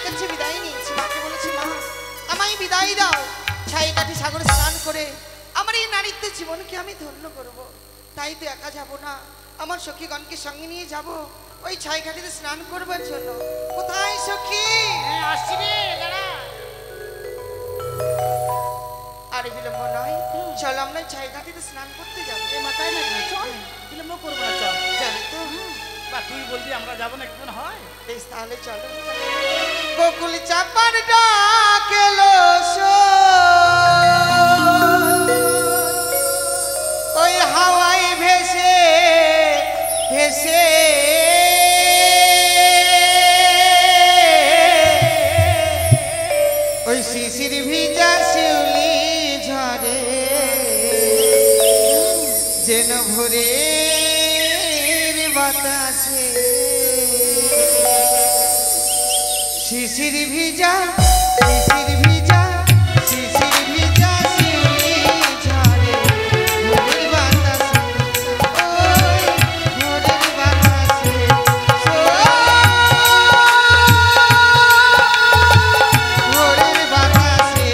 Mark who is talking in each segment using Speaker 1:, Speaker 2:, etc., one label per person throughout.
Speaker 1: কাছে বিদায় নিয়েছি। মাকে বলেছি, মা আমায় বিদায় দাও, ছাই কাঠি সাগরে স্নান করে আমার এই নারীত্বের জীবনকে আমি ধন্য করব। তাই তো একা যাব না, আমার সখীগণকে সঙ্গে নিয়ে যাব ওই ছাই ঘাটিতে স্নান করবার জন্য। কোথায় সখী?
Speaker 2: আসছি রে, দাঁড়া।
Speaker 1: আরে বিলম্ব নয়, চলো আমরা ছাই ঘাটিতে স্নান করতে যাবো।
Speaker 2: মাথায় না চল, বিলম্ব করবো না, চল।
Speaker 1: জানি তো
Speaker 2: বা তুই বলবি আমরা যাবো না, একটু হয়।
Speaker 1: বেশ তাহলে চলো। বকুল চাপার ডাকেলো ওই হাওয়ায় ভেসে ভেসে ওই শিশির ভিজা শিউলি ঝরে যেন ভোরের বাতাসে শিশির ভিজা শিশির ভিজা শিশির ভিজা শিউলি ঝরে ভোরের বাতাসে ওই ভোরের বাতাসে ভোরের বাতাসে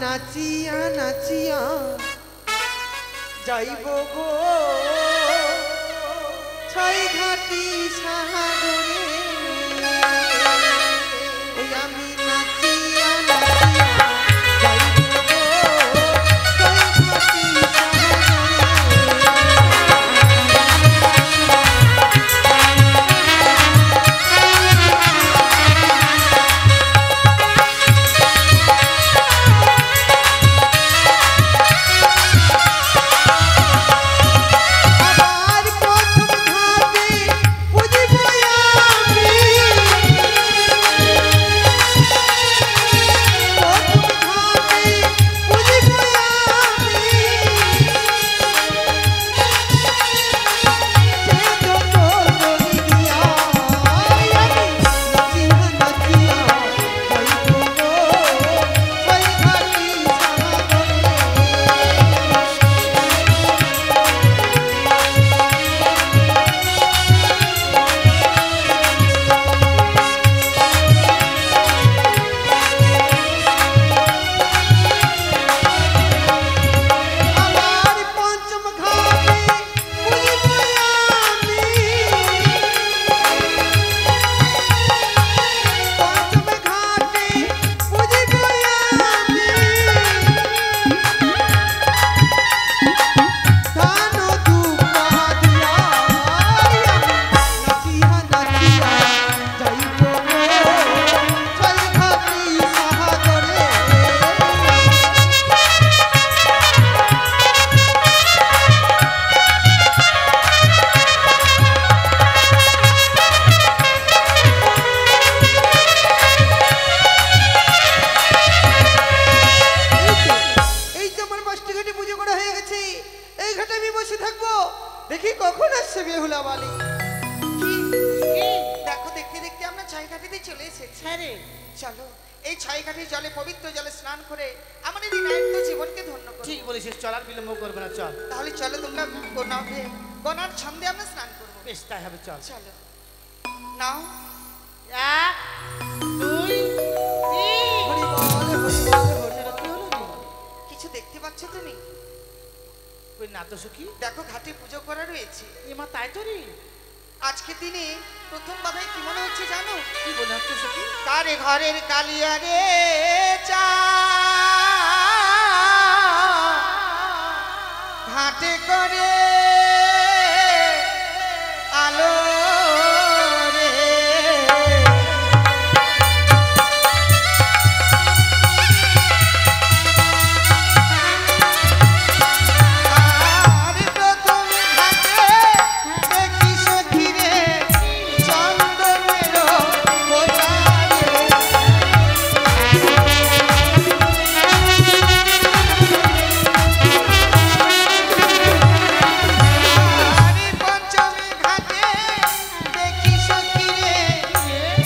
Speaker 1: নাচিয়া নাচিয়া যাইব গো ছাই ঘাটি সাগরে ওই আমি নাচিয়া নাচিয়া যাইব গো ছাই ঘাটি আমার প্রথম ঘাটে বুঝিব চলে এসেছি।
Speaker 2: হ্যাঁ রে,
Speaker 1: চলো এই ছয় ঘাটের জলে পবিত্র জলে স্নান করে আমাদের এই নারীত্ব জীবনকে ধন্য করো।
Speaker 2: ঠিক বলেছিস, চল আর বিলম্ব করবে না, চল।
Speaker 1: তাহলে চলো তোমরা গনার ছন্দে আমরা স্নান করবো।
Speaker 2: বেশ, তাই হবে, চল।
Speaker 1: চলো নাও।
Speaker 2: 1 2 3।
Speaker 3: হরি বল হরি বল হরি
Speaker 2: এটা কি হলো রে?
Speaker 1: কিছু দেখতে পাচ্ছ তুমি?
Speaker 2: ওই না তো সখী,
Speaker 1: দেখো ঘাটে পুজো করা রয়েছে।
Speaker 2: এমা তাই তো রে।
Speaker 1: আজকে দিনে প্রথম বাধায় কি মনে হচ্ছে জানো?
Speaker 2: কি বলে হচ্ছে সখী?
Speaker 1: কারে ঘরের কালিয়া রে চা ঘাটে করে আলো রে। আর প্রথম ঘাটে দেখি সখী রে চন্দনের বোঝা রে। আরে পঞ্চমী ঘাটে দেখি সখী রে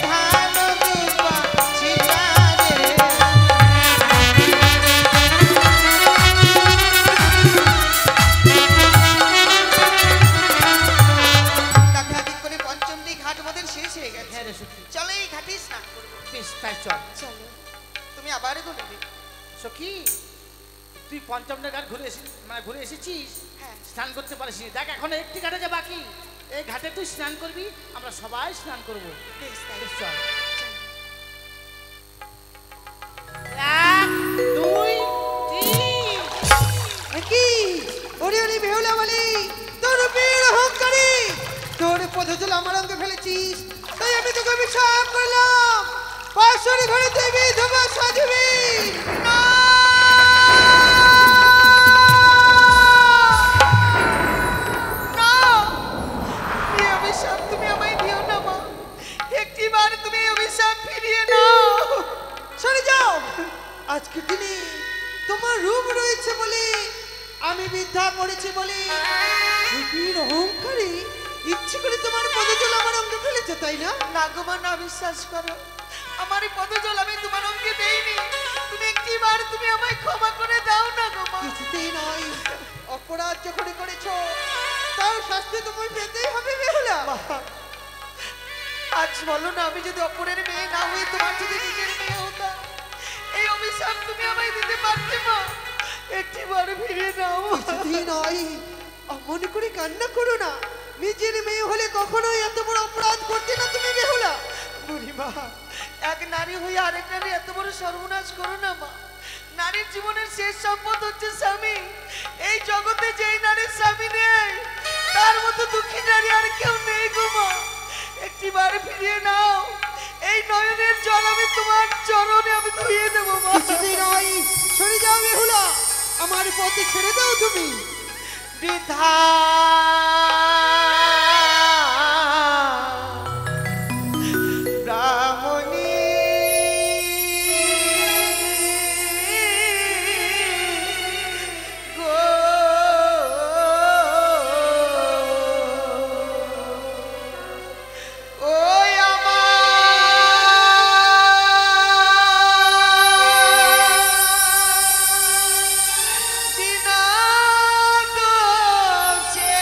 Speaker 1: ধান দুপা ছিটা রে। ডাকাডাকি করে পঞ্চমী ঘাট আমাদের শেষ হয়ে গেছে।
Speaker 2: হ্যাঁ রে সখী,
Speaker 1: চলো এই ঘাটেই স্নান করবো।
Speaker 2: বেশ, তাই চল।
Speaker 1: চলো তুমি আবার বলবে।
Speaker 2: সখী, তুই পঞ্চমটা ঘাট ঘুরে এসেছিস,
Speaker 1: হ্যাঁ
Speaker 2: স্নান করতে পারিস নি। দেখ এখন একটি ঘাটে যা বাকি, এই ঘাটে তুই স্নান করবি, আমরা সবাই স্নান করবো।
Speaker 1: বেশ তাই।
Speaker 2: বেশ, চল। 1 2 3।
Speaker 3: কি ওরে ওরে বেহুলা বলি তোর বীর অহংকারী, তোর পদজল আমার অঙ্গে ফেলেছিস, তাই আমি তোকে অভিশাপ করলাম, পাশরে ঘরে তুই বিধবা সাজবি।
Speaker 1: না! এই অভিশাপ তুমি আমায় দিও না মা। একটিবার তুমি এই অভিশাপ ফিরিয়ে নাও।
Speaker 3: সরে যাও, আজকের দিনে তোমার রূপ রয়েছে বলে, আমি বিদ্যা পড়েছি বলে, বীর অহংকারী ইচ্ছে করে তোমার পদজল আমার অঙ্গে ফেলেছে, তাই না?
Speaker 1: না গো মা, না, বিশ্বাস করো আমার এই পদজল আমি তোমার অঙ্গে দেইনি। তুমি একটিবার তুমি আমায় ক্ষমা করে দাও না গো মা।
Speaker 3: কিছুতেই নয়, অপরাধ যখন করেছো তার শাস্তি তোমার পেতেই হবে বেহুলা।
Speaker 1: আজ বলো না, আমি যদি অপরের মেয়ে না হয়ে তোমার যদি নিজের মেয়ে হতাম, এই অভিশাপ তুমি আমায় দিতে পারতে মা। একটিবার ফিরিয়ে নাও।
Speaker 3: কিছুতেই নয়, অমন করে কান্না করো না, নিজের মেয়ে হলে কখনোই এত বড় অপরাধ করতে না তুমি বেহুলা।
Speaker 1: বুড়িমা, এক নারী হয়ে আরেক নারী এত বড় সর্বনাশ করো না মা। নারীর জীবনের শেষ সম্পদ হচ্ছে স্বামী। এই জগতে যেই নারীর স্বামী নেই, তার মতো দুঃখী নারী আর কেউ নেই গো মা। একটিবার ফিরিয়ে নাও, এই নয়নের জল আমি তোমার চরণে আমি ধুইয়ে দেবো মা।
Speaker 3: কিছুতেই নয়, সরে যাও বেহুলা, আমার পথে ছেড়ে দাও তুমি।
Speaker 1: বৃদ্ধা ব্রাহ্মণী গো, ওই আমার দিনা দোষে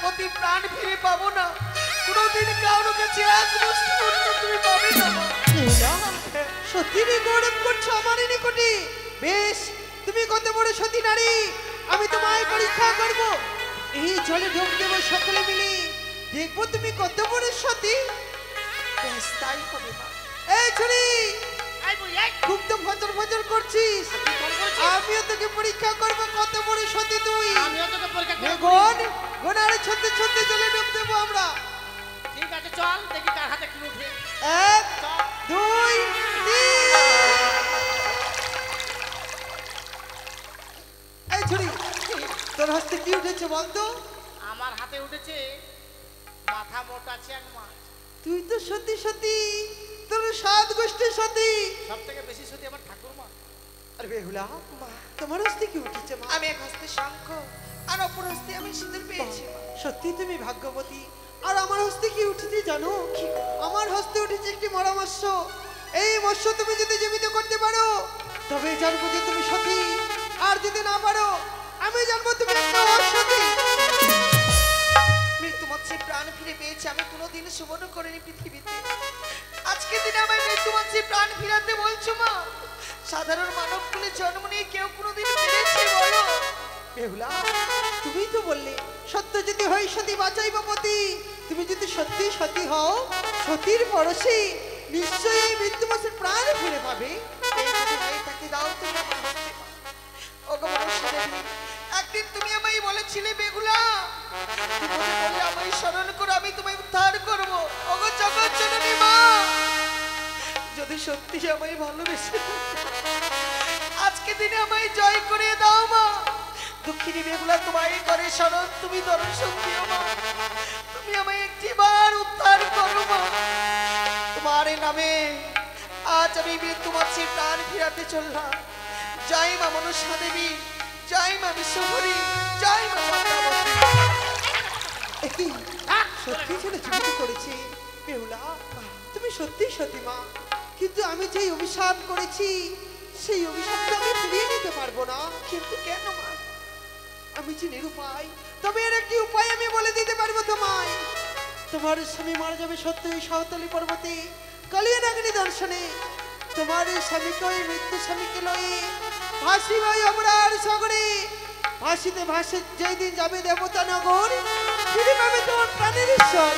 Speaker 1: পতি প্রাণ ফিরে পাবো না, কোনোদিন কারোর কাছে এক মুষ্টি অন্ন তুমি পাবে না মা।
Speaker 3: সত্যি গৌরব করছো আমার নিকটে? বেশ, তুমি কত বড় সতী নারী আমি তোমায় পরীক্ষা করব। এই জলে ঢোক দেবো সকলে মিলে, দেখবো তুমি কত বড় সতী।
Speaker 1: বেশ তাই হবে মা।
Speaker 3: এই ছুরি,
Speaker 2: এই বুড়ি, এই,
Speaker 3: খুব তো ফজর ফজর করছিস।
Speaker 2: তুই ফোন করেছিস?
Speaker 3: আমিও তোকে পরীক্ষা করব কত বড় সতী তুই।
Speaker 2: আমিও তোকে পরীক্ষা করে
Speaker 3: গোন গোন আরে ছন্দে ছন্দে জলে ডুব দেবো আমরা।
Speaker 2: ঠিক আছে, চল দেখি কার হাতে কি উঠে।
Speaker 3: এক
Speaker 2: চল।
Speaker 3: দুই তিন। এই ছুরি, তোর হাতে কি উঠেছে বলতো?
Speaker 2: আমার হাতে উঠেছে মাথা মোটা চ্যাং মাছ।
Speaker 3: তুই তো সত্যি সত্যি তোর সাত গোষ্ঠী সতী।
Speaker 2: সব থেকে বেশি সত্যি আমার ঠাকুরমা।
Speaker 3: আরে বেহুলা, তোমার হস্তে কি উঠেছে মা?
Speaker 1: আমি এক হস্তে শঙ্খ আর অপর হস্তে আমি সিঁদুর পেয়েছি মা।
Speaker 3: সত্যি তুমি ভাগ্যবতী। আর আমার হস্তে কি উঠেছে জানো? আমার হস্তে উঠেছে একটি মরা মৎস্য। এই মৎস্য তুমি যদি জীবিত করতে পারো তবে জানবো যে তুমি সতী, আর যদি না পারো আমি জানবো তুমি একটা অসতী।
Speaker 1: মৃত্যু মৎস্যে প্রাণ ফিরে পেয়েছে, আমি কোনোদিন সুবর্ণ করিনি পৃথিবীতে। আজকের দিনে আমার মৃত্যু মৎস্যে প্রাণ ফিরাতে বলছো মা? সাধারণ মানব কুলে জন্ম নিয়ে কেউ কোনোদিন পেরেছে বলো?
Speaker 3: বেহুলা, তুমি তো বললে সত্য যদি হয় সতী বাঁচাইব পতি। তুমি যদি সত্যি সতী হও, সতীর পরশে নিশ্চয়ই এই মৃত্যু মাসের প্রাণ ফিরে পাবে।
Speaker 1: এই যদি হয় তাকে দাও তুমি আমার হস্তে মা। ওগো মনুষ্য দেবী, একদিন তুমি আমায় বলেছিলে বেগুলা, বিপদে পড়লে আমায় স্মরণ করো, আমি তোমায় উদ্ধার করবো। ওগো জগৎ জননী মা, যদি সত্যি আমায় ভালোবেসে থাকো, আজকে দিনে আমায় জয় করে দাও মা। দুঃখিনী বেগুলা তোমায় করে স্মরণ, তুমি দর্শন দিও মা। তুমি আমায় একটিবার উদ্ধার করো মা। তোমার নামে আজ আমি মৃত্যু মৎস্যে প্রাণ ফিরাতে চললাম। জয় মা মনসা দেবী, জয় মা বিশ্বভরী, জয় মা পদ্মাবতী।
Speaker 3: একই সত্যি ছেলে জীবিত করেছে। বেহুলা, তুমি সত্যি সতী মা, কিন্তু আমি যেই অভিশাপ করেছি সেই অভিশাপ তো আমি ফিরিয়ে নিতে পারবো না।
Speaker 1: কিন্তু কেন মা?
Speaker 3: আমি যে নিরুপায়, তবে এর একটি উপায় আমি বলে দিতে পারবো তোমায়। তোমার স্বামী মারা যাবে সত্য এই সাঁওতালি পর্বতে কালিয়া নাগিনী দর্শনে। তোমার এই স্বামীকে ওই মৃত্যু স্বামীকে লয়ে ভাসি ভাই অমরার সাগরে। ভাসিতে ভাসে যেই দিন যাবে দেবতা নগর, ফিরে পাবে তোমার প্রাণের ঈশ্বর।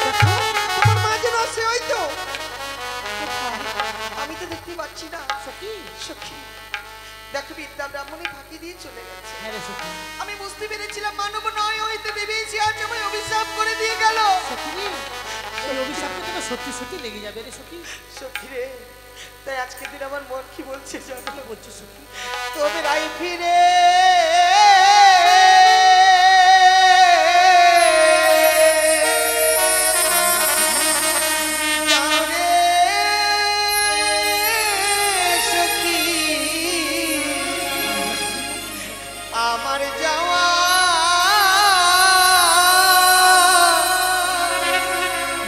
Speaker 3: দেখো, তোমার মা যেন আসে, ওই তো।
Speaker 1: আমি তো দেখতে পাচ্ছি না।
Speaker 2: সখী,
Speaker 1: সখী দেখো, বিদ্যা ব্রাহ্মণী ফাঁকি দিয়ে চলে গেছে।
Speaker 2: হ্যাঁ রে সখী।
Speaker 1: আমি বুঝতে পেরেছিলাম মানব নয় হইতে দেবী সে আজ আমায় অভিশাপ করে দিয়ে গেল।
Speaker 2: সখী, এই অভিশাপটা তোকে সত্যি সত্যি লেগে যাবে রে সখী।
Speaker 1: সখী রে, তাই আজকের দিন আমার মন কি বলছে জানো?
Speaker 2: কি বলছিস সখী?
Speaker 1: তবে রাই ফিরে যাও রে সখী, আমার যাওয়া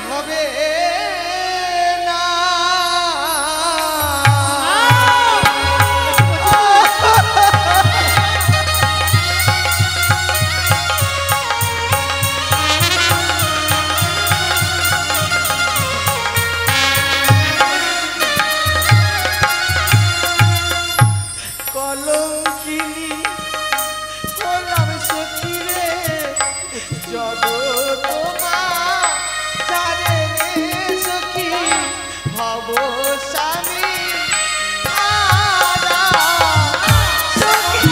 Speaker 1: হবে না। কলঙ্কিনী হলাম সখী রে, জগৎ মা জানে রে সখী, ভব স্বামী আরা সখী।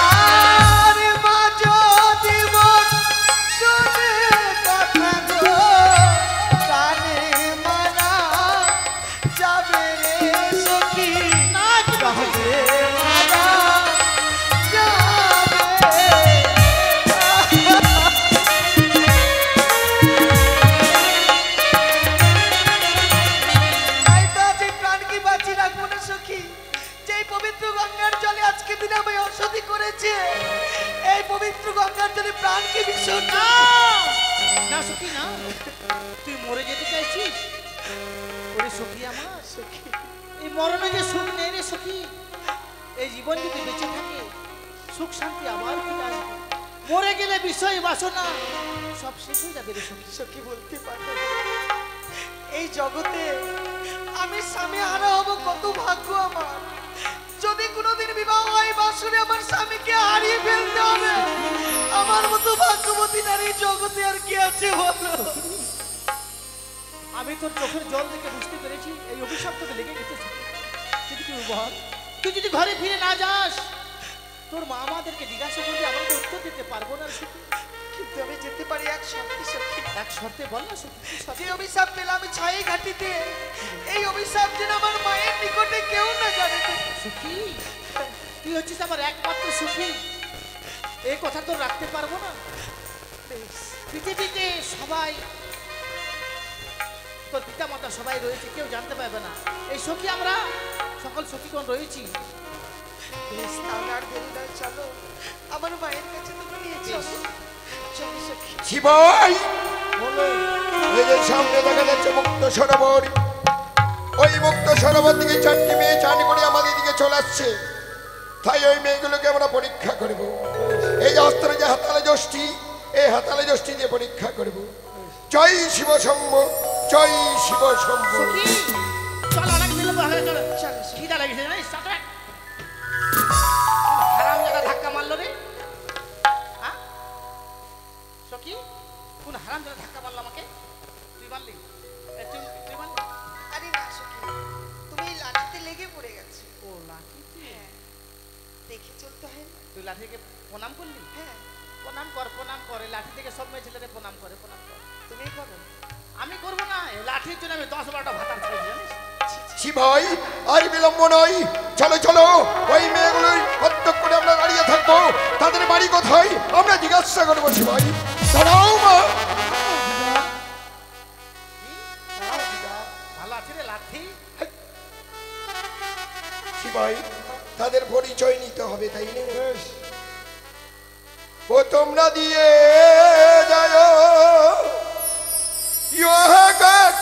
Speaker 1: আর মা যদি মন শুনে কথা গো, কানে মানা যাবে রে সখী, যাবে মানা যাবে। তাই তো আজ এই প্রাণকে বাঁচিয়ে রাখবো না সখী। যেই পবিত্র গঙ্গার জলে আজকে দিনে আমি অসতি করেছে, এই পবিত্র গঙ্গার জলে প্রাণকে বিসর্জন।
Speaker 2: না সখী না, তুই মরে যেতে চাইছিস? ওরে সখী আমার,
Speaker 1: সখী,
Speaker 2: এই মরণে যে সুখ নেই রে সখী। এই জীবন যদি বেঁচে থাকে সুখ শান্তি আবার ফিরে আসবে। মরে গেলে বিষয় বাসনা সব শেষ হয়ে যাবে রে সখী।
Speaker 1: সখী বলতে পারবো না। এই জগতে আমি স্বামী হারা হব, কত ভাগ্য আমার। যদি কোনোদিন বিবাহ হয় বাসরে আমার স্বামীকে হারিয়ে ফেলতে হবে। আমার মতো ভাগ্যবতী নারী জগতে আর কি আছে বলো?
Speaker 2: আমি তোর চোখের জল দেখে বুঝতে পেরেছি এই অভিশাপ তোকে লেগে গেছে। কিন্তু কি বল, তুই যদি ঘরে ফিরে না যাস তোর মা আমাদেরকে জিজ্ঞাসা করবে, আমাকে উত্তর দিতে পারবো না সখী।
Speaker 1: কিন্তু আমি যেতে পারি এক শর্তে সখী।
Speaker 2: এক শর্তে বল না সখী।
Speaker 1: যে অভিশাপ পেলাম আমি ছাই ঘাটিতে, এই অভিশাপ যেন আমার মায়ের নিকটে কেউ না জানে।
Speaker 2: সখী তুই হচ্ছিস আমার একমাত্র সখী, এই কথা তো রাখতে পারবো না। পৃথিবীতে সবাই তোর পিতা মাতা সবাই রয়েছে, কেউ জানতে পারবে না। এই সখী আমরা সকল সখীগণ রয়েছি।
Speaker 1: বেশ, তাহলে আর দেরি নয়, চলো আমার মায়ের কাছে তুমি নিয়ে চলো। চলো সখী।
Speaker 4: শিবাই, এই যে সামনে দেখা যাচ্ছে মুক্ত সরোবর, ওই মুক্ত সরোবর থেকে 4টি মেয়ে চান করে আমাদের দিকে চলে আসছে। তাই ওই মেয়েগুলোকে আমরা পরীক্ষা করব। এই যে অস্ত্রে যে হাতালে যষ্টি, এই হাতালে যষ্টি দিয়ে পরীক্ষা করব। জয় শিব শম্ভ, জয় শিব শম্ভ।
Speaker 2: সখী চল, অনেক বিলম্ব হয়ে চলো।
Speaker 1: চলো
Speaker 2: খিদা লেগেছে জানিস? হারাম জায়গা ধাক্কা মারলো রে। হ্যাঁ সখী, কোন হারাম জায়গা ধাক্কা মারলো আমাকে? তুই মারলি? তুই মারলি?
Speaker 1: আরে না সখী, তুমি এই লাঠিতে লেগে পড়ে গেছো।
Speaker 2: ও লাঠিতে?
Speaker 1: হ্যাঁ, দেখে চলতে হয় না?
Speaker 2: তুই লাঠিকে প্রণাম করলি?
Speaker 1: হ্যাঁ,
Speaker 2: প্রণাম কর, প্রণাম কর। এই লাঠি থেকে সব মেয়ে ছেলেদের প্রণাম করে, প্রণাম কর।
Speaker 1: তুমি করো।
Speaker 2: আমি করবো না? এই লাঠির জন্য আমি 10-12টা ভাতার খেয়েছি জানিস?
Speaker 4: শিবাই, আর বিলম্ব নয়, চলো চলো। ওই মেয়েগুলোর হত্যা করে আমরা দাঁড়িয়ে থাকবো। তাদের বাড়ি কোথায় আমরা জিজ্ঞাসা করবো। শিবাই দাঁড়াও মা।
Speaker 2: ভালো আছে রে লাঠি?
Speaker 4: শিবাই, তাদের পরিচয় নিতে হবে, তাই না? ও তোমরা দিয়ে যায়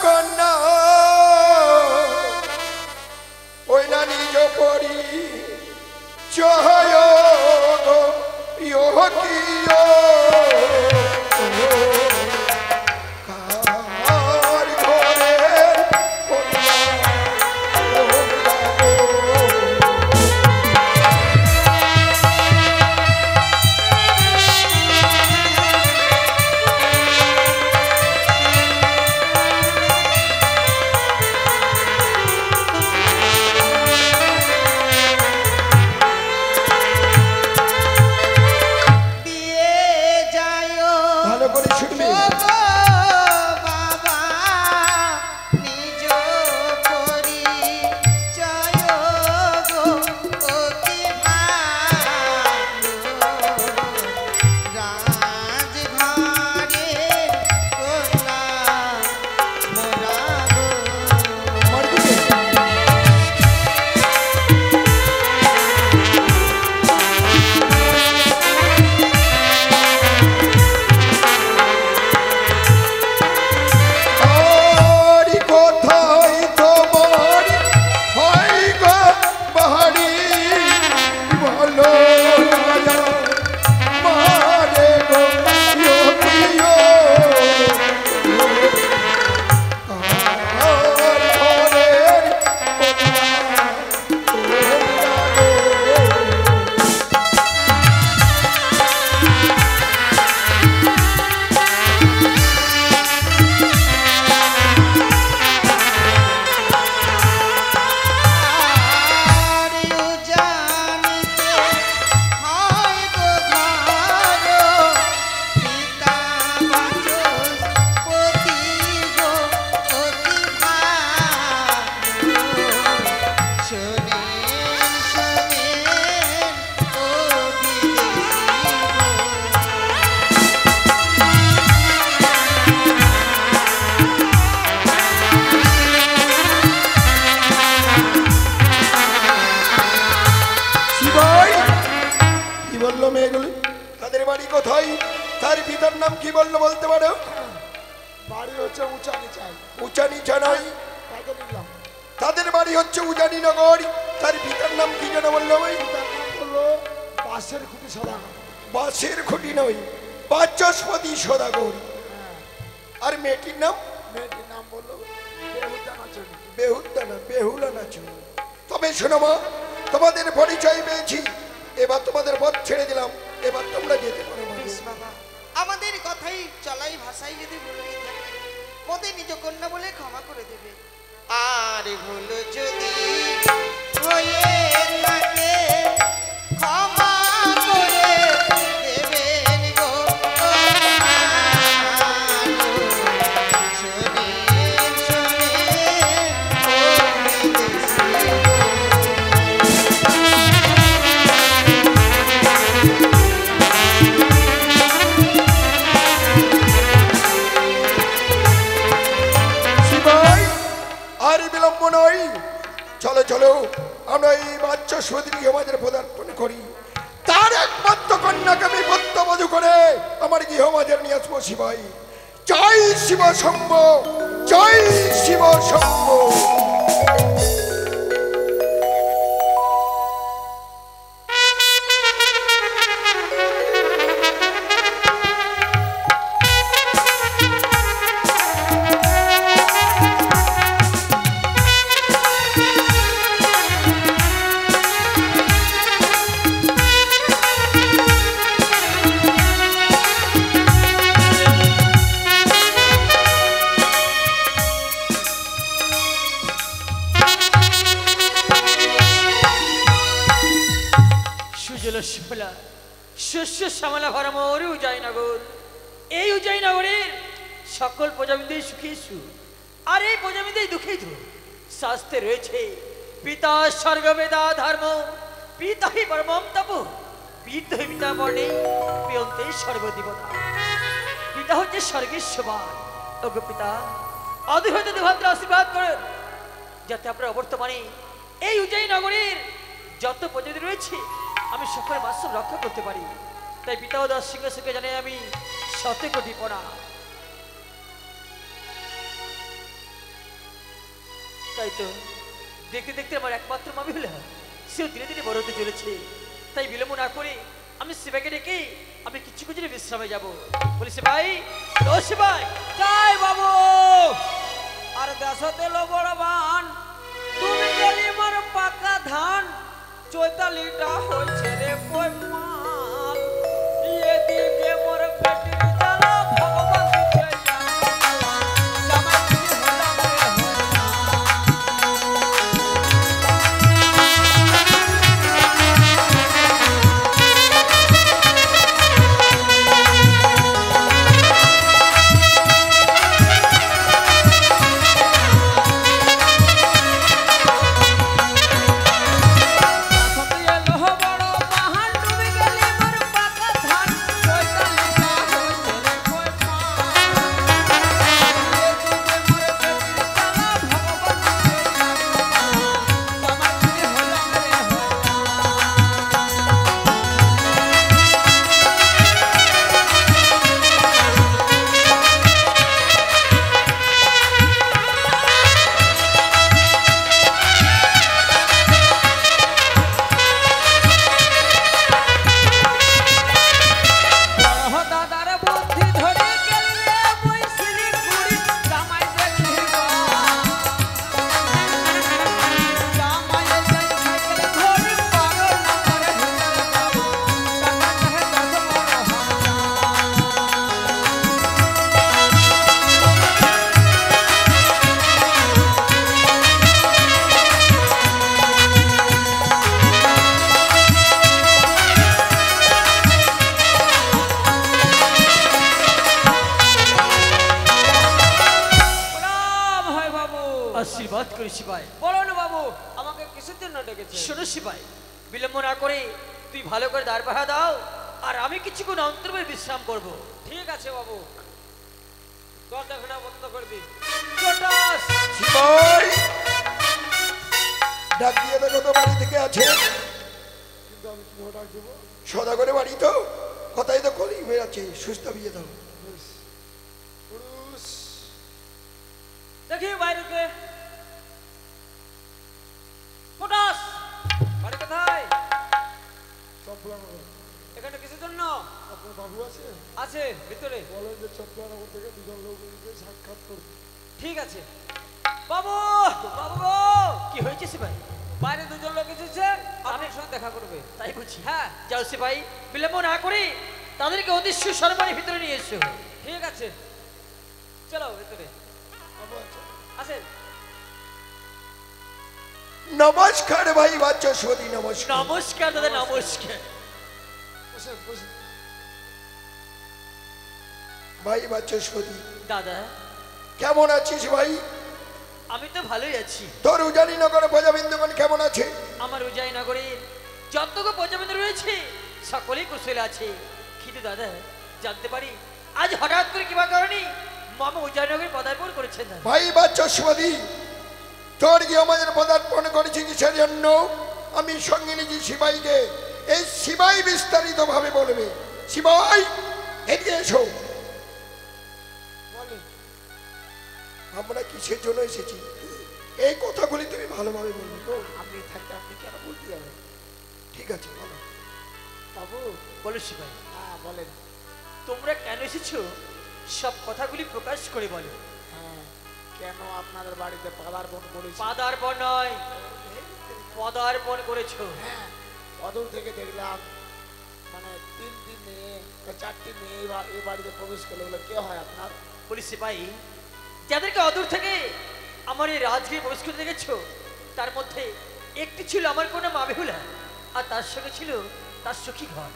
Speaker 4: কন্যা, ওই না নিজ পরি চয় কার ঘরের কন্যা কোথায়? তার পিতার নাম কি বললো বলতে পারো?
Speaker 5: বাড়ি হচ্ছে উঁচা নিচাই।
Speaker 4: উঁচা নিচা নয়, তাদের বাড়ি বাড়ি হচ্ছে উজানি নগর। তার পিতার নাম কি যেন বললো ভাই?
Speaker 2: তার নাম হলো বাঁশের খুঁটি সদা।
Speaker 4: বাসের খুঁটি নয়, বাচস্পতি সদাগর। আর মেয়েটির নাম?
Speaker 2: মেয়েটির নাম বললো বেহুদা নাচনি।
Speaker 4: বেহুদা না, বেহুলা নাচুন। তবে শোনো মা, তোমাদের পরিচয় পেয়েছি, এবার তোমাদের পথ ছেড়ে দিলাম, এবার তোমরা যেতে পারো মা।
Speaker 1: বেশ বাবা, আমাদের কথাই চলাই ভাষাই যদি ভুল হয়ে থাকে মোদের নিজ কন্যা বলে ক্ষমা করে দেবে। আর ভুল যদি হয়ে থাকে ক্ষমা করে দেবেন গো। শোনেন, শোনেন, ও বিদেশী
Speaker 4: শিবাই, আর বিলম্ব নয়, চলো চলো আমরা এই বাচস্পতি আমাদের পদার্পণ করি। তার একমাত্র কন্যাকে আমি পত্তবধূ করে আমার গৃহমাঝে নিয়ে আসবো। শিবাই, জয় শিব শম্ভ, জয় শিব শম্ভ।
Speaker 5: সুজল সুফলা শস্য শ্যামলা ভরা মোর উজাইনগর। এই উজাইনগরের সকল প্রজাবিন্দু সুখী সুখ, আর এই প্রজাবিন্দু দুঃখী দুঃখ। শাস্ত্রে রয়েছে পিতা স্বর্গবেদা ধর্ম, পিতা হি পরমম তপ, পিতা হি পিতা বর্ণে পিয়ন্তে সর্বদেবতা। পিতা হচ্ছে স্বর্গের সবার। ওগো পিতা, অদূর হইতে দেবতার আশীর্বাদ করেন যাতে আপনার অবর্তমানে এই উজাইনগরের যত প্রজাতি রয়েছে আমি সকল বাস্তব রক্ষা করতে পারি। তাই পিতা ও দাস সিংহকে জানে আমি শতে কোটি প্রণাম। তাই তো দেখতে দেখতে আমার একমাত্র মামি হলো সেও ধীরে ধীরে বড় হতে চলেছে। তাই বিলম্ব না করে আমি শিবাকে ডেকে আমি কিছু কিছু বিশ্রামে যাব। বলি শিবাই, ও শিবাই।
Speaker 6: জয় বাবু। আর দেশতে বড় বান, তুমি গেলি মোর পাকা ধান, চৈতালিটা হয়েছে রে পয়মাল। এদিকে মোর পেটের জ্বালা, ভগবান দিছে জ্বালা, জামাই দিদি হলাম রে হলাম।
Speaker 5: আশীর্বাদ করি শিবাই।
Speaker 6: বলো না বাবু, আমাকে কিসের জন্য ডেকেছে?
Speaker 5: শোনো শিবাই, বিলম্ব না করে তুই ভালো করে দাঁড় পাহা দাও, আর আমি কিছুক্ষণ অন্তর্বে বিশ্রাম করব।
Speaker 6: ঠিক আছে বাবু, দরজাখানা বন্ধ করে দি। চটাস
Speaker 4: শিবাই, ডাক দিয়ে দেখো তো বাড়ি থেকে আছে।
Speaker 2: কিন্তু আমি কি ডাক দেবো?
Speaker 4: সদাগরে বাড়ি তো, কথাই তো করি বেড়াচ্ছে, সুস্থ বিয়ে দাও।
Speaker 2: পুরুষ
Speaker 6: দেখি বাইরে কে।
Speaker 3: চট্টগ্রাম
Speaker 6: এখানে কিসের জন্য?
Speaker 3: আপনার বাবু আছে?
Speaker 6: আছে ভিতরে।
Speaker 3: বলেন যে চট্টগ্রাম থেকে দুজন লোক এসে সাক্ষাৎ করবে।
Speaker 6: ঠিক আছে। বাবু, বাবু গো!
Speaker 5: কি হয়েছে সিপাই?
Speaker 6: বাইরে দুজন লোক এসেছে, আপনার সঙ্গে দেখা করবে।
Speaker 5: তাই বুঝি?
Speaker 6: হ্যাঁ,
Speaker 5: যাও সিপাই, বিলম্ব না করে তাদেরকে অতি সুসম্মানের ভিতরে নিয়ে এসো।
Speaker 6: ঠিক আছে, চলো ভিতরে।
Speaker 3: বাবু আছে?
Speaker 6: আসেন।
Speaker 4: নমস্কার ভাই বাচস্পতি, নমস্কার।
Speaker 5: নমস্কার দাদা, নমস্কার।
Speaker 3: বসেন বসেন।
Speaker 4: ভাই বাচস্পতি,
Speaker 5: দাদা
Speaker 4: কেমন আছিস ভাই?
Speaker 5: আমি তো ভালোই আছি।
Speaker 4: তোর উজানি নগরে প্রজাবিন্দুগণ কেমন আছে?
Speaker 5: আমার উদয়নগরে যতটুকু প্রজাবন্ধু রয়েছে সকলেই কুশলে আছে। কিন্তু দাদা জানতে পারি আজ হঠাৎ করে কিবা কারণে মামা উদয়নগরে পদার্পণ করেছেন দাদা?
Speaker 4: ভাই বাচস্পতি, তোর কি আমাদের পদার্পণ করেছে কিসের জন্য? আমি সঙ্গে নিয়েছি সিপাইকে। এই সিপাই বিস্তারিত ভাবে বলবে। সিপাই এদিকে এসো।
Speaker 3: বলেন।
Speaker 4: আমরা কিসের জন্য এসেছি এই কথাগুলি তুমি ভালোভাবে বলবে তো?
Speaker 3: আপনি থাকতে আপনি কেন বলতে যাবেন?
Speaker 4: ঠিক আছে বলো।
Speaker 3: বাবু,
Speaker 5: বলো সিপাই,
Speaker 3: হ্যাঁ বলেন।
Speaker 5: তোমরা কেন এসেছো সব কথাগুলি প্রকাশ করে বলো।
Speaker 3: হ্যাঁ, কেন আপনাদের বাড়িতে পদার্পণ করেছি?
Speaker 5: পদার্পণ নয়, পদার্পণ করেছো।
Speaker 3: হ্যাঁ, অদূর থেকে দেখলাম মানে 3টি মেয়ে বা 4টি মেয়ে এই বাড়িতে প্রবেশ করলে বলে কে হয় আপনার?
Speaker 5: বলি সিপাই, যাদেরকে অদূর থেকে আমার এই রাজগৃহে প্রবেশ করতে দেখেছো তার মধ্যে একটি ছিল আমার কোনো মা বেহুলা, আর তার সঙ্গে ছিল তার সখী ঘর।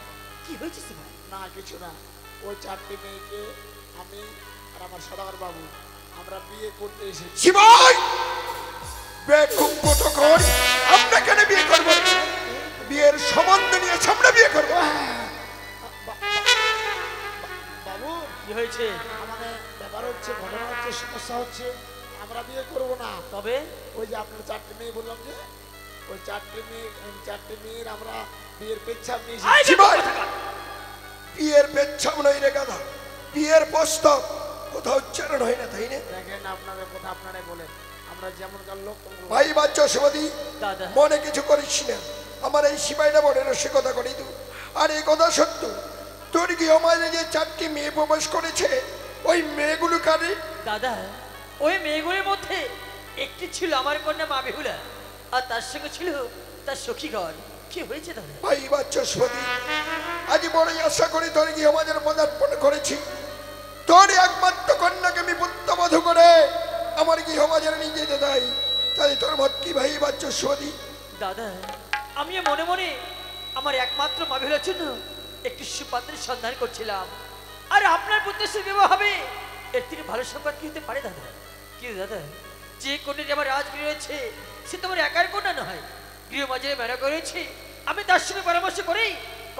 Speaker 5: কি হয়েছে সিপাই?
Speaker 3: না কিছু না, ওই 4টি মেয়েকে আমি আর আমার সদাগর বাবু আমরা বিয়ে করতে এসেছি।
Speaker 4: সিপাই বেকুব কতক্ষণ! আমরা কেন বিয়ে করবো? বিয়ের সম্বন্ধ নিয়েছে, আমরা বিয়ে করবো।
Speaker 3: বাবু,
Speaker 5: কি হয়েছে?
Speaker 3: আমাদের ব্যাপার হচ্ছে, ঘটনা হচ্ছে, সমস্যা হচ্ছে, আমরা বিয়ে করব না।
Speaker 5: তবে
Speaker 3: ওই যে আপনার 4টি মেয়ে বললাম যে, ওই 4টি মেয়ের আমরা বিয়ের পেচ্ছাপ নিয়েছি।
Speaker 4: সিপাই বিয়ের পেচ্ছাপ নয় রে গাধা, বিয়ের প্রস্তাব কোথাও উচ্চারণ হয় না, তাই না?
Speaker 3: দেখেন আপনাদের কথা আপনারাই বলেন, আমরা যেমন কার লোক তেমন-
Speaker 4: ভাই বাচস্পতি,
Speaker 5: দাদা
Speaker 4: মনে কিছু করিস না। আমার এই সিপাইটা বড় রসিকতা করি তু। আর এই কথা সত্য, তোর গৃহমাঝে যে 4টি মেয়ে প্রবেশ করেছে ওই মেয়েগুলো কারে?
Speaker 5: দাদা ওই মেয়েগুলির মধ্যে একটি ছিল আমার কন্যা মা বেহুলা, আর তার সঙ্গে ছিল তার সখী ঘর। কি হয়েছে দাদা?
Speaker 4: ভাই বাচস্পতি, আজ বড়ই আশা করি তোর গৃহমাঝের পদার্পণ করেছি। তোর একমাত্র কন্যাকে আমি পুত্রবধ করে আমার গৃহমাঝের নিয়ে যেতে দেয়, তাই তোর মত কি ভাই বাচস্পতি?
Speaker 5: দাদা আমি মনে মনে আমার একমাত্র মা বেহুলার জন্য একটি সুপাত্রের সন্ধান করছিলাম, আর আপনার পুত্রের সঙ্গে বিবাহ হবে, এর থেকে ভালো সংবাদ কি হতে পারে দাদা? কি দাদা, যে কন্যাটি আমার রাজগৃহ রয়েছে সে তোমার একার কন্যা নয়, গৃহমাঝে মেলা করেছি, আমি তার সঙ্গে পরামর্শ করেই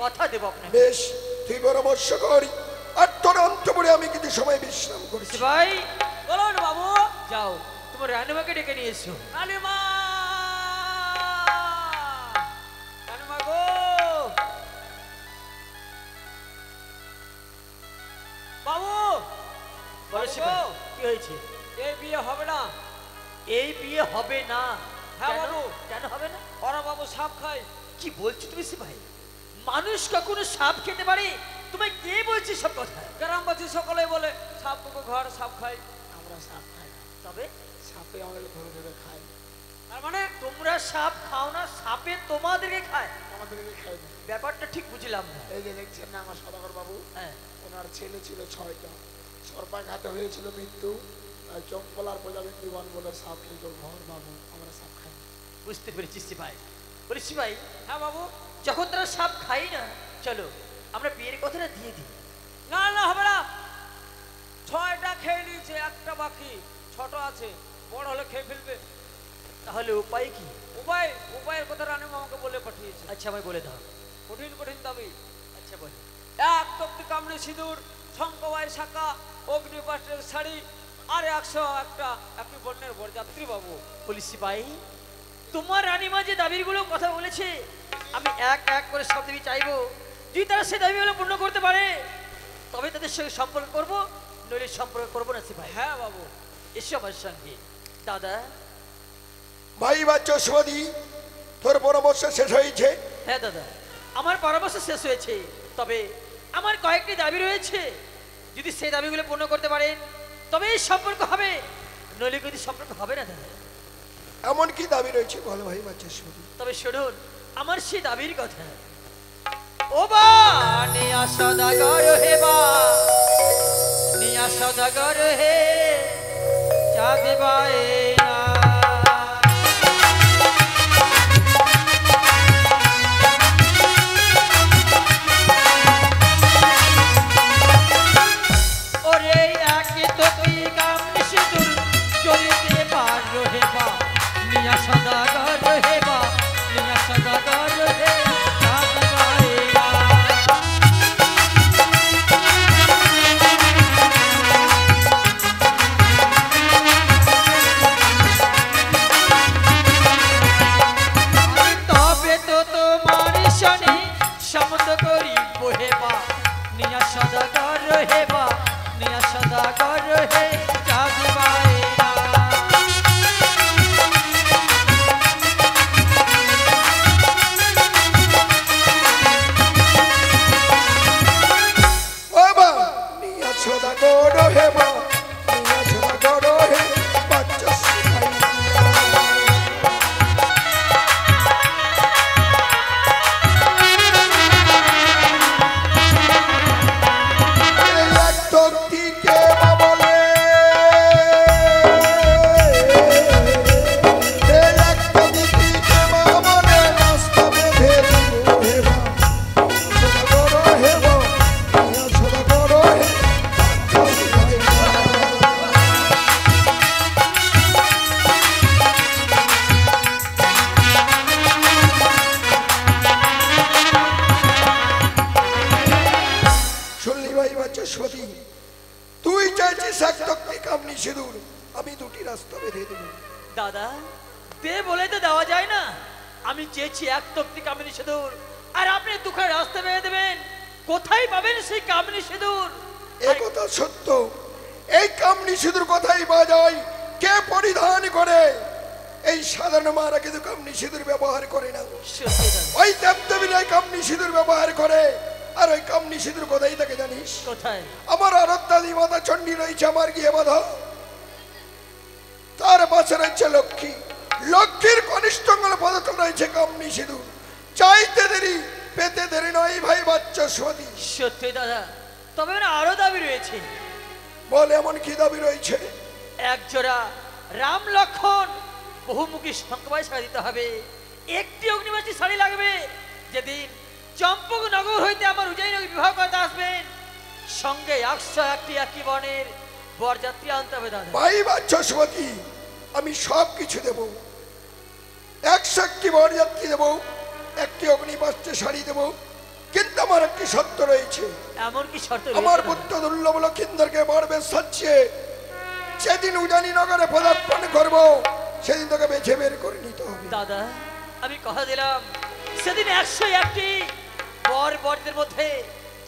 Speaker 5: কথা দেবো আপনাকে।
Speaker 4: বেশ, তুই পরামর্শ করি, আর তোর অন্তপুরে আমি কিছু সময় বিশ্রাম করছি।
Speaker 5: ভাই
Speaker 6: বলুন বাবু।
Speaker 5: যাও তোমার রানুমাকে ডেকে নিয়ে এসো।
Speaker 6: রানীমা, রানীমা গো! বাবু,
Speaker 5: বলো
Speaker 6: বাবু
Speaker 5: সিপাই,
Speaker 6: গো!
Speaker 5: কি হয়েছে?
Speaker 6: এই বিয়ে হবে না।
Speaker 5: এই বিয়ে হবে না?
Speaker 6: হ্যাঁ
Speaker 5: কেন?
Speaker 6: বাবু।
Speaker 5: কেন হবে না?
Speaker 6: ওরা বাবু সাপ খায়।
Speaker 5: কি বলছো তুমি সিপাই? মানুষ কখনো সাপ খেতে পারে? তোমায় কে বলছে সব কথা?
Speaker 6: গ্রামবাসী সকলে বলে সাপ কুকুর ঘর সাপ খায়।
Speaker 3: আমরা সাপ খাই না,
Speaker 5: তবে
Speaker 3: সাপে আমাদের ধরে ধরে খাই,
Speaker 6: তার মানে
Speaker 5: তোমরা সাপ খাও না, সাপে তোমাদেরকে খায়?
Speaker 3: আমাদেরকে খাই না।
Speaker 5: ব্যাপারটা ঠিক বুঝলাম না।
Speaker 3: এই যে দেখছেন না আমার সদাগর বাবু,
Speaker 5: হ্যাঁ,
Speaker 3: ওনার ছেলে ছিল 6টা, সর্বাঘাতে হয়েছিল মৃত্যু। চম্পলার প্রজাবিন্দুগণ বলে সাপ খেত ঘর বাবু, আমরা সাপ খাই না।
Speaker 5: বুঝতে পেরেছি সিপাই। বলি সিপাই,
Speaker 6: হ্যাঁ বাবু।
Speaker 5: যখন তারা সাপ খাই না, চলো আমরা বিয়ের কথাটা দিয়ে দিই।
Speaker 6: না না হবে না, 6টা খেয়ে নিয়েছে, একটা বাকি, 6টা আছে, বড় হলে খেয়ে ফেলবে।
Speaker 5: তাহলে উপায় কি?
Speaker 6: উপায়ের কথা রানী মামাকে বলে পাঠিয়েছে।
Speaker 5: আচ্ছা আমায় বলে দাও।
Speaker 6: কঠিন কঠিন দাবি।
Speaker 5: আচ্ছা বলি।
Speaker 6: এক তপ্তি কামড়ি সিঁদুর, শঙ্কবাই শাখা, অগ্নিপাত্রের শাড়ি, আর 101টা একই বর্ণের বরযাত্রী বাবু।
Speaker 5: বলি সিপাই, তোমার রানীমা যে দাবিগুলো কথা বলেছে আমি এক এক করে সব দাবি চাইবো। যদি তারা সেই দাবিগুলো পূর্ণ করতে পারে তবে তাদের সঙ্গে সম্পর্ক করব, নইলে সম্পর্ক করবো না সিপাই।
Speaker 6: হ্যাঁ বাবু।
Speaker 5: এসো আমার সঙ্গে। দাদা
Speaker 4: ভাই বাচস্পতি, তোর পরামর্শ শেষ হয়েছে?
Speaker 5: হ্যাঁ দাদা, আমার পরামর্শ শেষ হয়েছে, তবে আমার কয়েকটি দাবি রয়েছে। যদি সেই দাবিগুলো পূর্ণ করতে পারেন তবে এই সম্পর্ক হবে, নইলে কিন্তু সম্পর্ক হবে না দাদা।
Speaker 4: এমন কি দাবি রয়েছে বলো ভাই বাচস্পতি?
Speaker 5: তবে শুনুন আমার সেই দাবির কথা। ও বা নিয়া সদাগর হে বা, নিয়া সদাগর হে চাঁদ বায়ে না। ওরে একে তোকে কামনি সিঁদুর চলিতে পার হে বা, নিয়া সদাগর হে বা, নিয়া সদাগর হে চাঁদ বায়ে না। তবে তো তোমার শনি সমুদ্র করি হেবা, নিয়া সদাগর হেবা, নিয়া সদাগর হে চাঁদ বায়ে না।
Speaker 4: বাবা নিয়া সদাগর হে বা, নিয়া সদাগর হে বাচস্পতি। এই এক তক্তিকে বা বলে, এই এক তক্তিকে বা বলে রাস্তা বেঁধে দিল হে বা, সদাগর হে বা, নিয়া সদাগর হে বাচস্পতি। শুনলি ভাই বাচস্পতি, তুই চাইছিস এক তক্তি কামনি সিঁদুর, আমি দুটি রাস্তা বেঁধে দেব।
Speaker 5: দাদা দে বলে তো দেওয়া যায় না। আমি চেয়েছি এক তক্তি কামিনী সিঁদুর, আর আপনি দুখানে রাস্তা বেয়ে দেবেন। কোথায় পাবেন সেই কামিনী সিঁদুর?
Speaker 4: এ কথা সত্য, এই কামনি সিঁদুর কোথায় পাওয়া যায়, কে পরিধান করে? এই সাধারণ মারা কিন্তু কামনি সিঁদুর ব্যবহার করে না,
Speaker 5: সত্যি দাদা।
Speaker 4: ওই দেবদেবীরাই কামনি সিঁদুর ব্যবহার করে। আর ওই কামনি সিঁদুর কোথায় থাকে জানিস?
Speaker 5: কোথায়?
Speaker 4: আমার আরাধ্যাদি মাতা চণ্ডী রয়েছে আমার গিয়ে বাধা, তার পাশে রয়েছে লক্ষ্মী, লক্ষ্মীর কনিষ্ঠঙ্গল পদার্থ রয়েছে কামনি সিঁদুর। চাইতে দেরি পেতে দেরি নয় ভাই বাচস্পতি।
Speaker 5: সত্যি দাদা, তবে না আরো দাবি রয়েছে।
Speaker 4: বলে এমন কি দাবি রয়েছে?
Speaker 5: এক জোড়া রাম লক্ষণ বহুমুখী শঙ্কবাই শাড়ি দিতে হবে। একটি অগ্নিবাসী শাড়ি লাগবে। যেদিন চম্পক নগর হইতে আমার উজাইনগর বিবাহ করতে আসবেন, সঙ্গে 101টি একই বর্ণের বরযাত্রী আনতে হবে দাদা।
Speaker 4: ভাই বাচস্পতি, আমি সব কিছু দেব। 101টি বরযাত্রী দেব, একটি অগ্নিবাস্ত্র শাড়ি দেব, কিন্তু আমার একটি শর্ত রয়েছে।
Speaker 5: এমন কি শর্ত রয়েছে
Speaker 4: আমার
Speaker 5: দাদা?
Speaker 4: পুত্র দুর্লভ লক্ষিন্দরকে মারবে সাজিয়ে যেদিন উজানি নগরে পদার্পণ করব, সেদিন তোকে বেছে বের করে নিতে হবে।
Speaker 5: দাদা আমি কথা দিলাম, সেদিন 101টি বরদের মধ্যে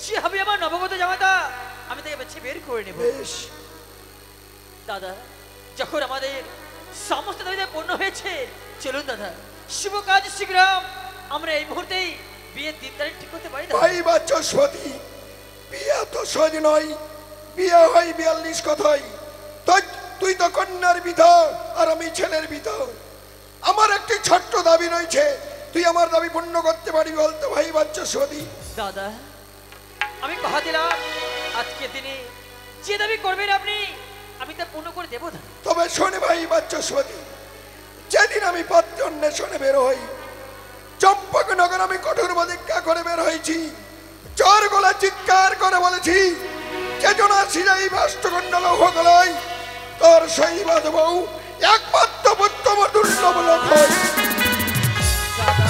Speaker 5: যে হবে আমার নবগত জামাতা, আমি তাকে বেছে বের করে নেব।
Speaker 4: বেশ,
Speaker 5: দাদা যখন আমাদের সমস্ত দাবিতে পূর্ণ হয়েছে, চলুন দাদা শুভ কাজ শীঘ্রম আমরা এই মুহূর্তেই বিয়ের দিন তারিখ ঠিক করতে পারি দাদা।
Speaker 4: ভাই বাচস্পতি, বিয়ে তো সহজ নয়, বিয়ে হয় 42 কথাই। তুই তো কন্যার বিধা আর আমি ছেলের বিধা। আমার একটি ছোট্ট দাবি রয়েছে, তুই আমার দাবি পূর্ণ করতে পারবি বলতো ভাই বাচস্পতি?
Speaker 5: দাদা আমি কথা দিলাম, আজকে দিনে যে দাবি করবেন আপনি, আমি তা পূর্ণ করে দেবো দাদা।
Speaker 4: তবে শোনে ভাই বাচস্পতি, যেদিন আমি পাত্র অন্বেষণে বের হই, চম্পকনগর আমি কঠোর প্রতিজ্ঞা করে বের হয়েছি, চোর গলা চিৎকার করে বলেছি, চেতনা সিজাই বাষ্টকণ্ডল হগলাই তোর সই বাঁধব একমাত্র পুত্র দুর্লভ লক্ষণ।
Speaker 5: দাদা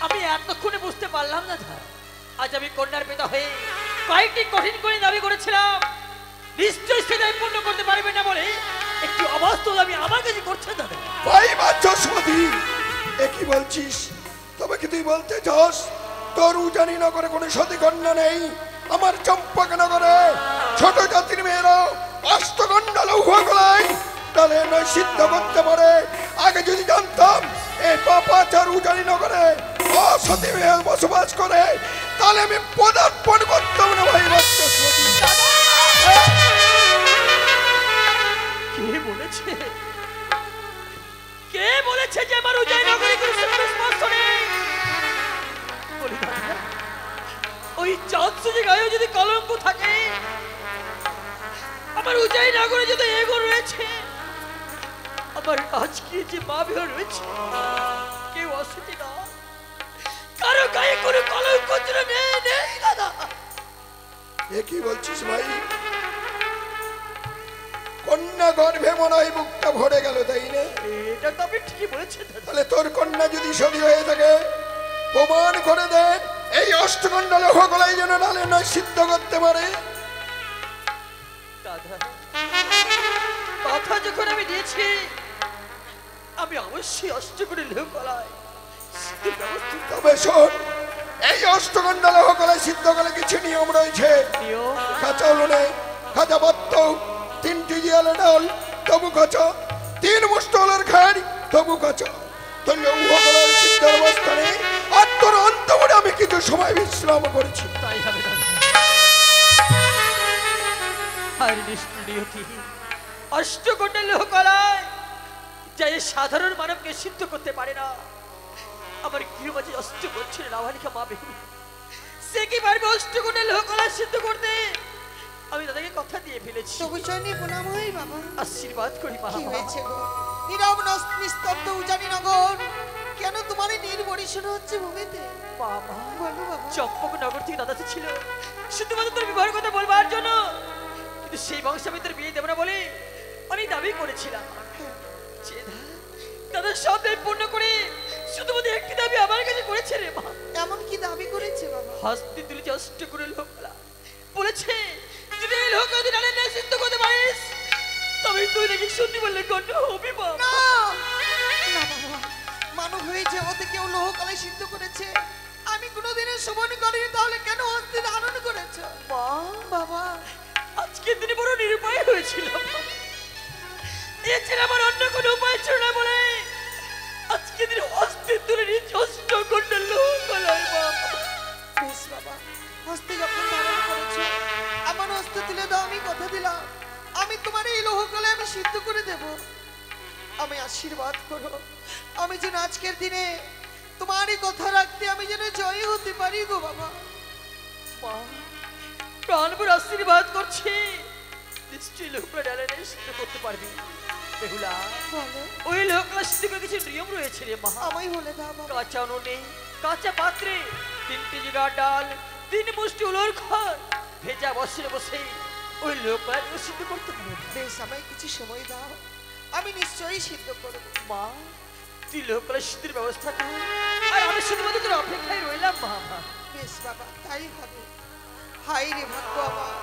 Speaker 5: আমি এতক্ষণে বুঝতে পারলাম না দাদা, আজ আমি কন্যার পিতা হয়ে কয়েকটি কঠিন করে দাবি করেছিলাম, নিশ্চয়ই সে দাবি পূর্ণ করতে পারবেন না বলে একটি অবাস্তব দাবি আমার কাছে করছেন দাদা।
Speaker 4: ভাই বাচস্পতি, এ কি বলছিস? তবে কি তুই বলতে চাস তোর উজানি নগরে কোনো সতী কন্যা নেই? আমার চম্পকনগরে ছোট জাতির মেয়েরা অষ্টকণ্ডল উহগলাই তাহলে নয় সিদ্ধ করতে পারে। আগে যদি জানতাম এই পাপাচার উজানি নগরে অসতী মেয়ে বসবাস করে, তাহলে আমি পদার্পণ করতাম না ভাই বাচ্চা সতী।
Speaker 5: কে বলেছে, কে বলেছে যে আমার উদয়নগরে কোনো সত্য স্পর্শ নেই? বলি দাদা, ওই চাঁদ সুজি গায়ে যদি কলঙ্ক থাকে, আমার উদয়নগরে যদি এগো রয়েছে, আমার আজকে যে মা বিহ রয়েছে, কেউ অসুখী না, কারো গায়ে কোনো কলঙ্ক নেই নেই দাদা।
Speaker 4: এ কি বলছিস ভাই? কন্যা গর্ভে মনে হয় বুকটা ভরে গেল, তাই না?
Speaker 5: এটা তো আপনি ঠিকই বলেছেন দাদা।
Speaker 4: তাহলে তোর কন্যা যদি সতী হয়ে থাকে, প্রমাণ করে দেন এই অষ্টকন্ডা লোহ গলায় যেন নালে নয় সিদ্ধ করতে পারে।
Speaker 5: দাদা, কথা যখন আমি দিয়েছি, আমি অবশ্যই অষ্ট করে লোহ গলায় সিদ্ধের ব্যবস্থা
Speaker 4: তবে শোন, এই অষ্টকন্ডা লোহ গলায় সিদ্ধ করে কিছু নিয়ম রয়েছে।
Speaker 5: নিয়ম।
Speaker 4: কাঁচা উলুনে খাজা বত্ত, 3টি জিয়ালে ডাল তবু কাঁচা, 3 মুষ্ট হলের খাড়ি তবু কাঁচা। তোর লৌহ গলার সিদ্ধের অবস্থা নেই, আর তোর অন্তরে আমি কিছু সময় বিশ্রাম করেছি।
Speaker 5: তাই হবে দাদা। হরে নিষ্ঠুরিয়তি, অষ্টকন্ডা লোহ গলায় যা এই সাধারণ মানবকে সিদ্ধ করতে পারে না, আমার গৃহমাঝে অষ্ট বছরের নাবালিকা মা বেহুলি, সে কি পারবে অষ্টকন্ডা লোহ গলায় সিদ্ধ করতে? আমি দাদাকে কথা দিয়ে ফেলেছি।
Speaker 1: তবু চয়নি প্রণাম হই বাবা।
Speaker 5: আশীর্বাদ করি মা।
Speaker 1: কি হয়েছে গো? নীরব নিস্তব্ধ উজানি নগর, কেন তোমার এই নির্বরিশন হচ্ছে ভূমিতে?
Speaker 5: বাবা,
Speaker 1: বলো বাবা।
Speaker 5: চম্পক নগর থেকে দাদা ছিল শুধুমাত্র তোর বিবাহের কথা বলবার জন্য, কিন্তু সেই বংশে আমি তোর বিয়ে দেব না বলে অনেক দাবি করেছিলাম। দাদা সব দাবি পূর্ণ করে শুধুমাত্র একটি দাবি আমার কাছে করেছে রে মা।
Speaker 1: এমন কি দাবি করেছে বাবা?
Speaker 5: হস্তে তুলে অষ্ট করে লোকলা বলেছে, যদি এই লোক যদি নালে না সিদ্ধ করতে পারিস, তবে তুই নাকি সত্যি বললে গণ্য হবি বাবা।
Speaker 1: না না বাবা, মানব হয়ে জগতে কেউ লোহ কলায় সিদ্ধ করেছে, আমি কোনোদিনও শোভন করিনি, তাহলে কেন হস্তে ধারণ করেছ?
Speaker 5: মা,
Speaker 1: বাবা,
Speaker 5: আজকের দিনে বড় নিরুপায় হয়েছিল। এছাড়া আমার অন্য কোনো উপায় ছিল না বলে আজকে দিন হস্তে তুলে নিয়ে অষ্ট করতে লোক গলায় বাবা।
Speaker 1: বেশ বাবা, হস্তে যখন ধারণ করেছো, আমার হস্তে তুলে দাও। আমি কথা দিলাম, আমি তোমার এই লোহ কলায় আমি সিদ্ধ করে দেব। আমি আশীর্বাদ করো, আমি যেন আজকের দিনে তোমারই কথা রাখতে আমি যেন জয়ী হতে পারি গো বাবা।
Speaker 5: মা, প্রাণভর আশীর্বাদ করছি, নিশ্চয়ই লোকরা ডালে সিদ্ধ করতে পারবি। বেহুলা,
Speaker 1: বলো,
Speaker 5: ওই লোকরা সিদ্ধ করে কিছু নিয়ম রয়েছে রে মা।
Speaker 1: আমায় বলে দাও বাবা।
Speaker 5: কাঁচা উনুনে কাঁচা পাত্রে 3টি জিগা ডাল, 3 মুষ্টি উলোর খড় ভেজা বসে বসে ওই লোকরা সিদ্ধ করতে পারবে।
Speaker 1: বেশ, আমায় কিছু সময় দাও, আমি নিশ্চয়ই সিদ্ধ করব।
Speaker 5: মা, তুই লোকরা সিদ্ধের ব্যবস্থা কর, আর আমি শুধুমাত্র তোর অপেক্ষায় রইলাম মা।
Speaker 1: বেশ বাবা, তাই হবে। হাই রে ভাগ্য আমার,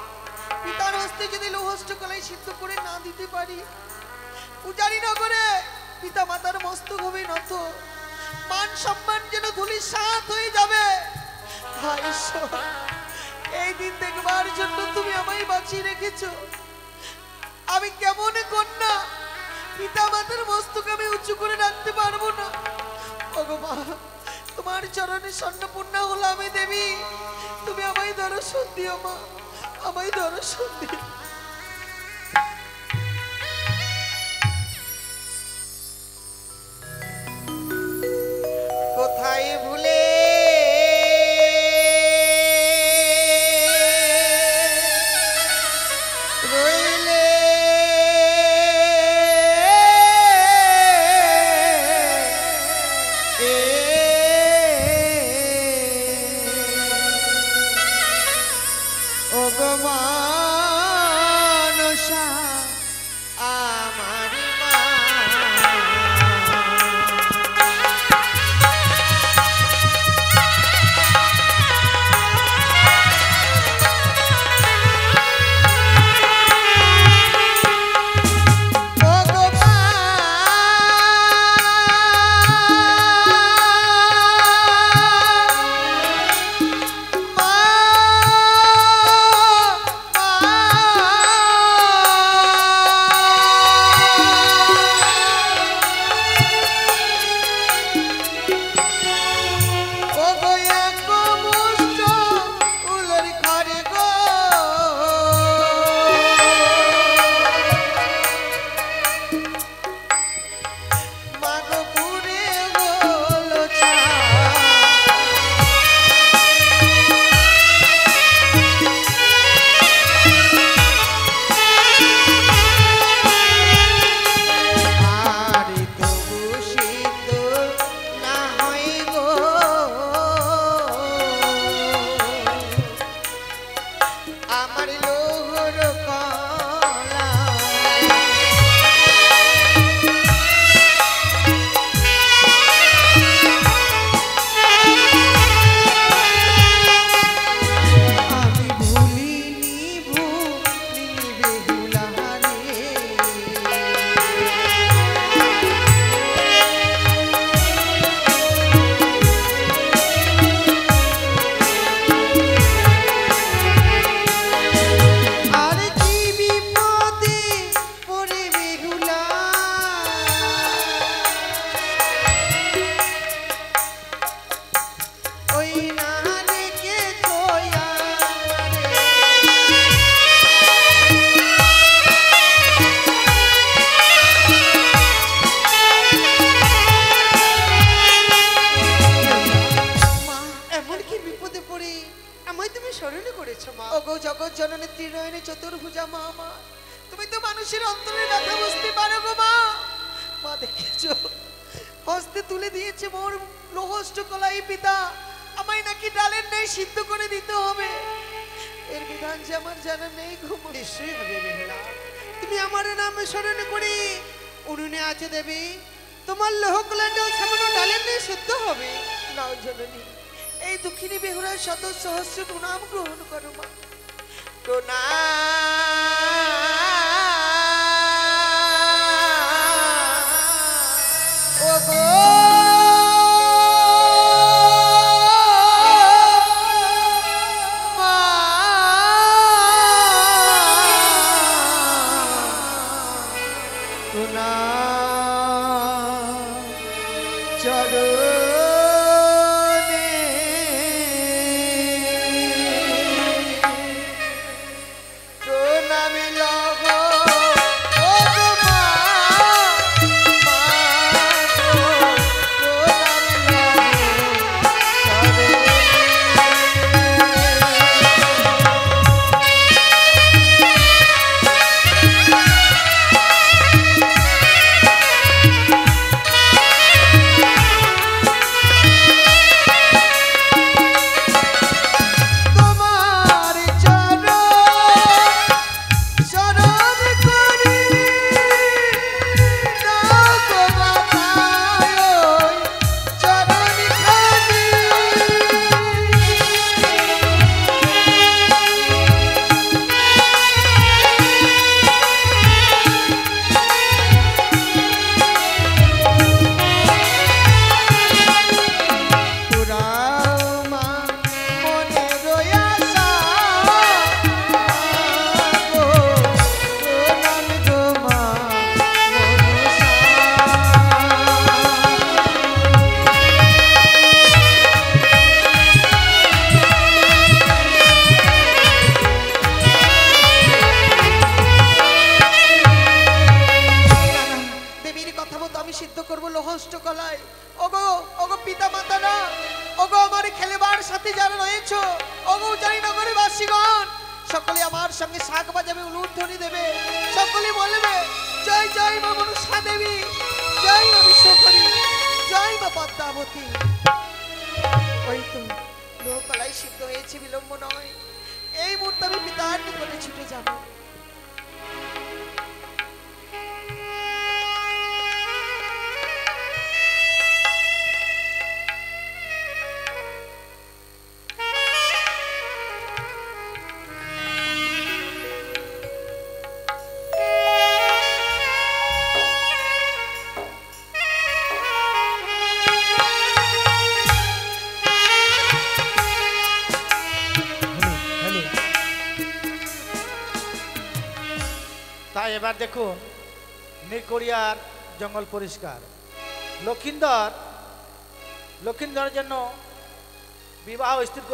Speaker 1: পিতার হস্তে যদি লোহষ্ট কলাই সিদ্ধ করে না দিতে পারি, উজানি নগরে পিতা মাতার মস্তক হবে নত, মান সম্মান যেন ধুলি সাত হয়ে যাবে। হায় ঈশ্বর, এই দিন দেখবার জন্য তুমি আমায় বাঁচিয়ে রেখেছো। আমি কেমন কন্যা, পিতা মাতার মস্তক আমি উঁচু করে রাখতে পারবো না। ভগবান, তোমার চরণে স্বর্ণপূর্ণা হলো আমি দেবী, তুমি আমায় দর্শন দিও মা, আমায় দর্শন দিও। কোথায় ভুলে রইলে ও গো মা, ত্রিনয়নে চতুর্ভুজা মা আমার, তুমি তো মানুষের অন্তরের ব্যথা বুঝতে পারো গো মা। মা দেখেছো, হস্তে তুলে দিয়েছে মোর লোহষ্ট কলাই পিতা, আমায় নাকি ডালের ন্যায় সিদ্ধ করে দিতে হবে। এর বিধান যে আমার জানা নেই গো মা।
Speaker 3: নিশ্চয়ই হবে বেহুলা, তুমি আমার নাম স্মরণ করি উনুনে আছে দেবী, তোমার লোহকলা ডাল সামান্য ডালের নিয়ে সিদ্ধ হবে।
Speaker 1: নাও জননী, এই দুঃখিনী বেহুলার শত সহস্র প্রণাম গ্রহণ করো মা। প্রণাম ও গো মা, প্রণাম চরণে প্রণামী লব ও গো মা, মা গো, প্রণামী লব চরণে। তোমার চরণ শরণ করি, দাও গো মাথায় ওই চরণখানি। পুরাও মা মনের আশা, মা গো, প্রণাম গো মা মনসা। দেবীর কথা মতো আমি সিদ্ধ করবো লোহষ্ট কলাই। ওগো ওগো পিতা মাতারা, ওগো আমার খেলেবার সাথে যারা রয়েছো, ওগো উজানিনগরের বাসীগণ, সকলে আমার সঙ্গে শাক বাজাবে, উলুধ্বনি দেবে, সকলে বলবে জয় জয় মা মনসা দেবী, জয় মা বিশ্বকরী, জয় মা পদ্মাবতী। ওই তো লোহকলাই সিদ্ধ হয়েছে, বিলম্ব নয়, এই মুহূর্তে আমি পিতার নিকটে ছুটে যাবো।
Speaker 2: তাই এবার দেখুন নিকড়িয়ার জঙ্গল পরিষ্কার। লক্ষিন্দরের জন্য বিবাহ স্থির